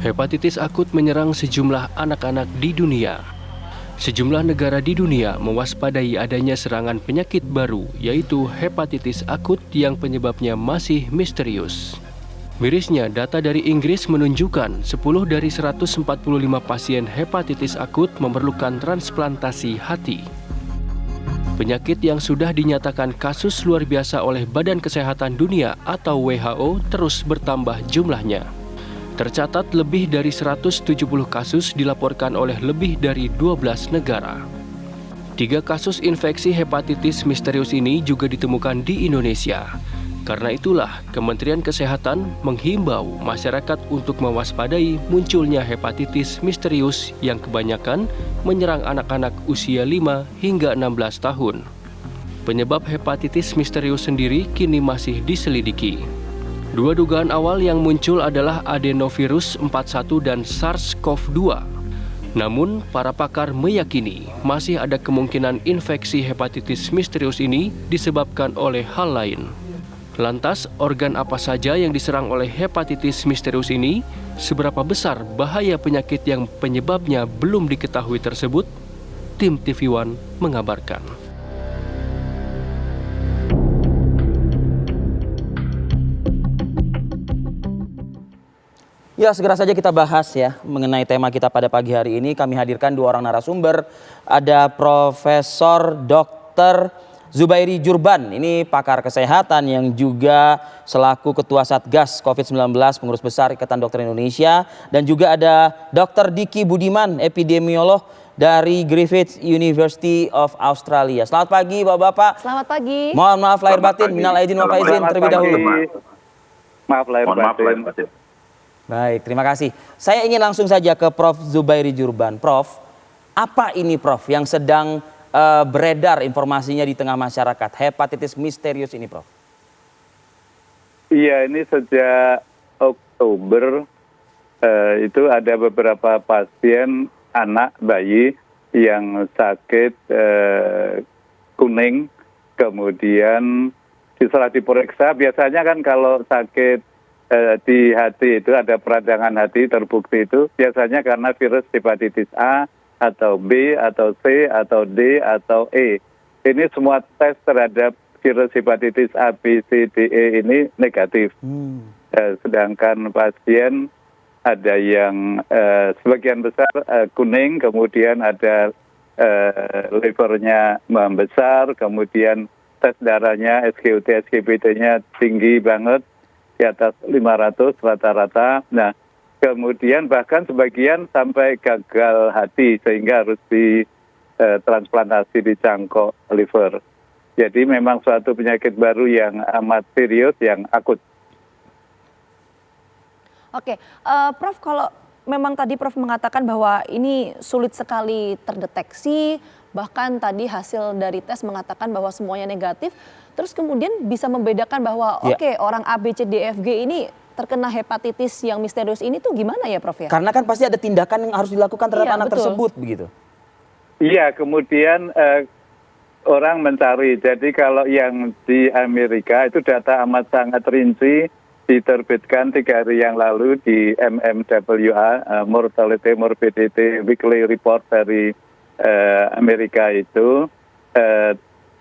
Hepatitis akut menyerang sejumlah anak-anak di dunia. Sejumlah negara di dunia mewaspadai adanya serangan penyakit baru, yaitu hepatitis akut yang penyebabnya masih misterius. Mirisnya, data dari Inggris menunjukkan 10 dari 145 pasien hepatitis akut memerlukan transplantasi hati. Penyakit yang sudah dinyatakan kasus luar biasa oleh Badan Kesehatan Dunia atau WHO terus bertambah jumlahnya. Tercatat lebih dari 170 kasus dilaporkan oleh lebih dari 12 negara. 3 kasus infeksi hepatitis misterius ini juga ditemukan di Indonesia. Karena itulah, Kementerian Kesehatan menghimbau masyarakat untuk mewaspadai munculnya hepatitis misterius yang kebanyakan menyerang anak-anak usia 5 hingga 16 tahun. Penyebab hepatitis misterius sendiri kini masih diselidiki. 2 dugaan awal yang muncul adalah adenovirus 41 dan SARS-CoV-2. Namun, para pakar meyakini masih ada kemungkinan infeksi hepatitis misterius ini disebabkan oleh hal lain. Lantas, organ apa saja yang diserang oleh hepatitis misterius ini? Seberapa besar bahaya penyakit yang penyebabnya belum diketahui tersebut? Tim TV One mengabarkan. Ya, segera saja kita bahas ya mengenai tema kita pada pagi hari ini. Kami hadirkan 2 orang narasumber. Ada Profesor Dr. Zubairi Jurban, ini pakar kesehatan yang juga selaku Ketua Satgas COVID-19 Pengurus Besar Ikatan Dokter Indonesia. Dan juga ada Dr. Diki Budiman, epidemiolog dari Griffith University of Australia. Selamat pagi Bapak-Bapak. Selamat pagi. Mohon maaf lahir batin, minal aidin wal faizin terlebih dahulu. Maaf lahir batin. Baik, terima kasih. Saya ingin langsung saja ke Prof. Zubairi Jurban. Prof, apa ini Prof yang sedang beredar informasinya di tengah masyarakat? Hepatitis misterius ini Prof. Iya, ini sejak Oktober itu ada beberapa pasien anak bayi yang sakit kuning. Kemudian setelah diperiksa, biasanya kan kalau sakit di hati itu ada peradangan hati terbukti itu biasanya karena virus hepatitis A atau B atau C atau D atau E. Ini semua tes terhadap virus hepatitis A, B, C, D, E ini negatif. Sedangkan pasien ada yang sebagian besar kuning, kemudian ada livernya membesar, kemudian tes darahnya SGOT, SGBT-nya tinggi banget, di atas 500 rata-rata. Nah, kemudian bahkan sebagian sampai gagal hati sehingga harus ditransplantasi di cangkok liver. Jadi memang suatu penyakit baru yang amat serius, yang akut. Oke, Prof, kalau memang tadi Prof mengatakan bahwa ini sulit sekali terdeteksi, bahkan tadi hasil dari tes mengatakan bahwa semuanya negatif, terus kemudian bisa membedakan bahwa oke, orang A, B, C, D, F, G ini terkena hepatitis yang misterius ini tuh gimana ya Prof ya? Karena kan pasti ada tindakan yang harus dilakukan terhadap anak tersebut begitu. Iya, kemudian orang mencari. Jadi kalau yang di Amerika itu data amat sangat rinci, diterbitkan 3 hari yang lalu di MMWA, Mortality Morbidity Weekly Report dari Amerika itu.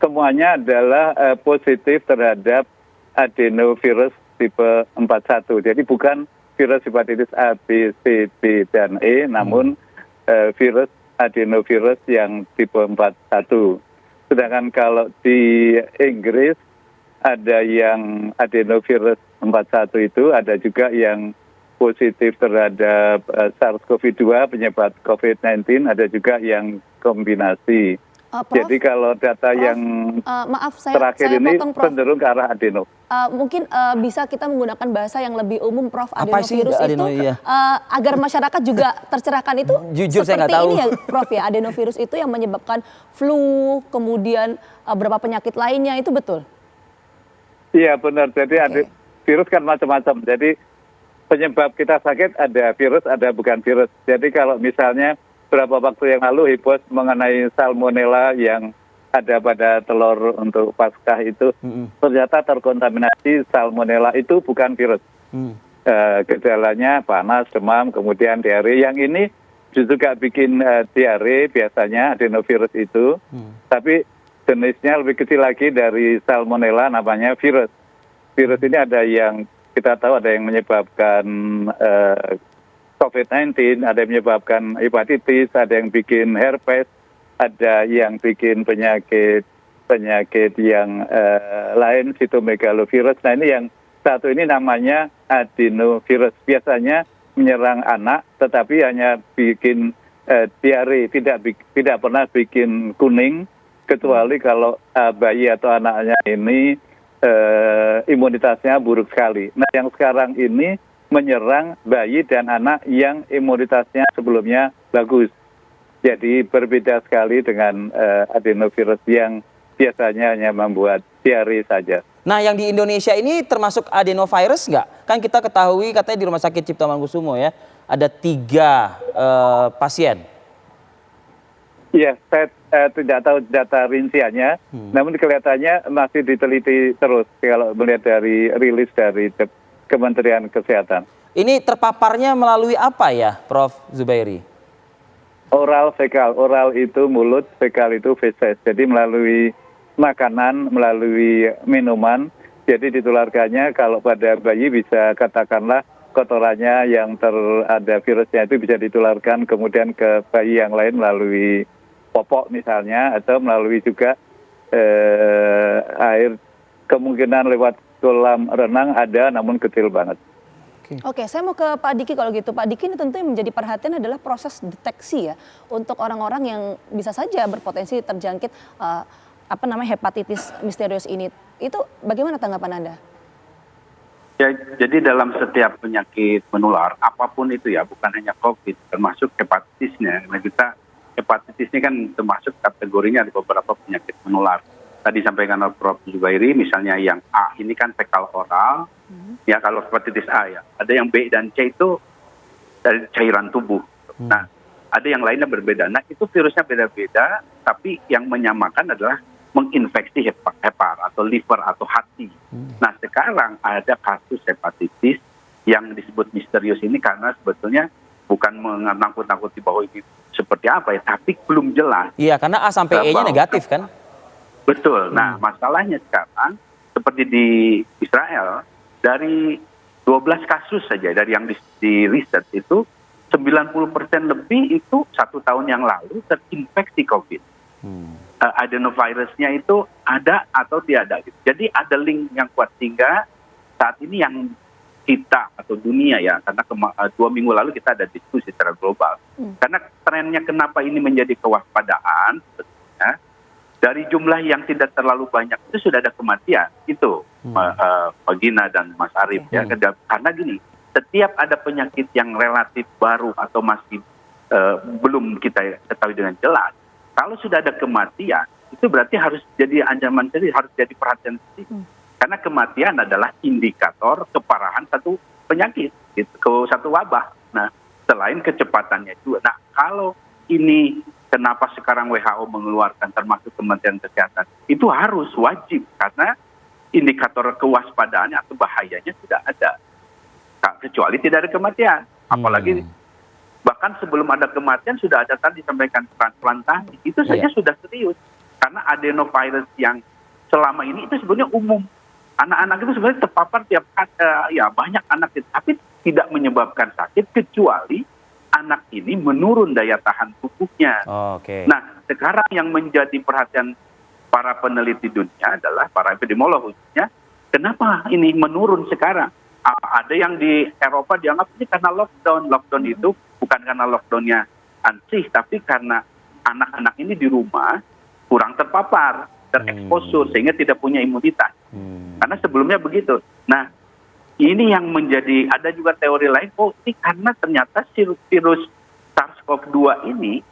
Semuanya adalah positif terhadap adenovirus tipe 41. Jadi bukan virus hepatitis A, B, C, D, dan E, namun virus adenovirus yang tipe 41. Sedangkan kalau di Inggris ada yang adenovirus 41 itu, ada juga yang positif terhadap SARS-CoV-2 penyebab COVID-19, ada juga yang kombinasi. Prof, jadi kalau data Prof, yang maaf, saya terakhir ini potong, Prof. cenderung ke arah adeno. Mungkin bisa kita menggunakan bahasa yang lebih umum, Prof. Apa sih Adenovirus itu iya? agar masyarakat juga tercerahkan itu. Jujur saya nggak tahu. Seperti ini ya, Prof ya, adenovirus itu yang menyebabkan flu, kemudian beberapa penyakit lainnya, itu betul? Iya benar. Jadi virus kan macam-macam. Jadi penyebab kita sakit ada virus, ada bukan virus. Jadi kalau misalnya beberapa waktu yang lalu heboh mengenai salmonella yang ada pada telur untuk Paskah itu, ternyata terkontaminasi salmonella itu bukan virus. gejalanya panas, demam, kemudian diare. Yang ini justru gak bikin diare biasanya adenovirus itu, tapi jenisnya lebih kecil lagi dari salmonella, namanya virus. Virus ini ada yang kita tahu ada yang menyebabkan COVID-19, ada yang menyebabkan hepatitis, ada yang bikin herpes, ada yang bikin penyakit yang lain, sitomegalovirus. Nah ini yang satu ini namanya adenovirus. Biasanya menyerang anak, tetapi hanya bikin diare, tidak pernah bikin kuning, kecuali kalau bayi atau anaknya ini imunitasnya buruk sekali. Nah yang sekarang ini menyerang bayi dan anak yang imunitasnya sebelumnya bagus. Jadi berbeda sekali dengan adenovirus yang biasanya hanya membuat diare saja. Nah, yang di Indonesia ini termasuk adenovirus nggak? Kan kita ketahui katanya di Rumah Sakit Cipto Mangunkusumo ya, ada 3 pasien. Iya, saya tidak tahu data rinciannya, namun kelihatannya masih diteliti terus kalau melihat dari rilis dari Kementerian Kesehatan. Ini terpaparnya melalui apa ya, Prof. Zubairi? Oral fekal, oral itu mulut, fekal itu feses. Jadi melalui makanan, melalui minuman, jadi ditularkannya kalau pada bayi bisa katakanlah kotorannya yang ada virusnya itu bisa ditularkan kemudian ke bayi yang lain melalui popok misalnya, atau melalui juga air, kemungkinan lewat kolam renang ada namun kecil banget. Oke, saya mau ke Pak Diki kalau gitu. Pak Diki, ini tentu yang menjadi perhatian adalah proses deteksi ya untuk orang-orang yang bisa saja berpotensi terjangkit hepatitis misterius ini. Itu bagaimana tanggapan Anda? Ya, jadi dalam setiap penyakit menular apapun itu ya, bukan hanya COVID, termasuk hepatitisnya. Nah, hepatitis ini kan termasuk kategorinya ada beberapa penyakit menular. Tadi sampaikan oleh Prof. Zubairi, misalnya yang A ini kan fekal oral, ya kalau hepatitis A ya. Ada yang B dan C itu dari cairan tubuh. Nah, ada yang lainnya berbeda. Nah, itu virusnya beda-beda, tapi yang menyamakan adalah menginfeksi hepar atau liver atau hati. Nah, sekarang ada kasus hepatitis yang disebut misterius ini karena sebetulnya bukan menakut-nakuti bahwa ini seperti apa ya, tapi belum jelas. Iya, karena A sampai E-nya negatif kan? Betul. Nah, masalahnya sekarang seperti di Israel, dari 12 kasus saja dari yang di riset itu 90% lebih itu 1 tahun yang lalu terinfeksi COVID. Adenovirusnya itu ada atau tidak ada. Gitu. Jadi ada link yang kuat sehingga saat ini yang kita atau dunia ya, karena 2 minggu lalu kita ada diskusi secara global. Karena trennya kenapa ini menjadi kewaspadaan sebetulnya, dari jumlah yang tidak terlalu banyak itu sudah ada kematian itu, Pak Gina dan Mas Arief ya. Karena gini, setiap ada penyakit yang relatif baru atau masih belum kita ketahui dengan jelas, kalau sudah ada kematian itu berarti harus jadi ancaman serius, harus jadi perhatian serius. Karena kematian adalah indikator keparahan satu penyakit, gitu, satu wabah. Nah, selain kecepatannya juga. Nah, kalau ini kenapa sekarang WHO mengeluarkan termasuk Kementerian Kesehatan, itu harus wajib karena indikator kewaspadaannya atau bahayanya sudah ada. Kecuali tidak ada kematian. Apalagi bahkan sebelum ada kematian sudah ada tadi disampaikan transplantasi. Itu saja sudah serius. Karena adenovirus yang selama ini itu sebenarnya umum. Anak-anak itu sebenarnya terpapar tiap banyak anak itu, tapi tidak menyebabkan sakit kecuali anak ini menurun daya tahan tubuhnya. Nah, sekarang yang menjadi perhatian para peneliti dunia adalah para epidemiolog khususnya, kenapa ini menurun sekarang? Ada yang di Eropa dianggap ini karena lockdown. Lockdown itu bukan karena lockdownnya ansih, tapi karena anak-anak ini di rumah kurang terpapar, tereksposur, sehingga tidak punya imunitas. Karena sebelumnya begitu. Nah, ini yang menjadi, ada juga teori lain, ini karena ternyata virus SARS-CoV-2 ini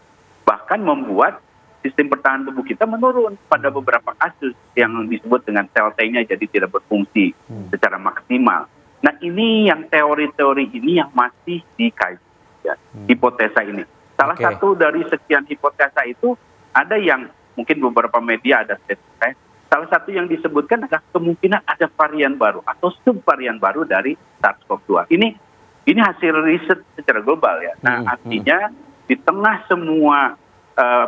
bahkan membuat sistem pertahanan tubuh kita menurun pada beberapa kasus yang disebut dengan sel T-nya jadi tidak berfungsi secara maksimal. Nah, ini yang teori-teori ini yang masih dikaji, ya, hipotesa ini. Salah satu dari sekian hipotesa itu ada yang mungkin beberapa media ada statement salah satu yang disebutkan adalah kemungkinan ada varian baru atau subvarian baru dari SARS-CoV-2. Ini hasil riset secara global ya. Nah, artinya di tengah semua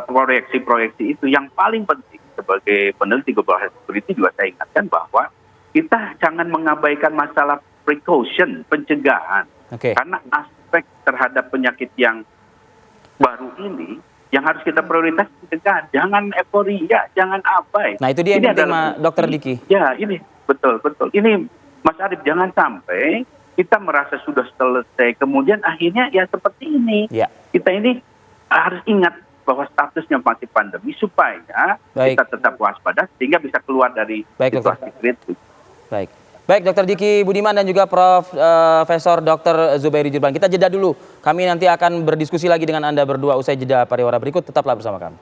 proyeksi-proyeksi itu yang paling penting sebagai peneliti global health security juga saya ingatkan bahwa kita jangan mengabaikan masalah precaution, pencegahan. Karena aspek terhadap penyakit yang baru ini yang harus kita prioritas pencegahan. Jangan euforia, jangan abai. Nah, itu dia yang penting, Dr. Diki. Ya, ini betul. Ini Mas Arief, jangan sampai kita merasa sudah selesai, kemudian akhirnya ya seperti ini. Ya. Kita ini harus ingat bahwa statusnya masih pandemi supaya kita tetap waspada sehingga bisa keluar dari situasi kritis. Baik, Dr. Diki Budiman dan juga Profesor Dr. Zubairi Jurban. Kita jeda dulu. Kami nanti akan berdiskusi lagi dengan Anda berdua usai jeda pariwara berikut. Tetaplah bersama kami.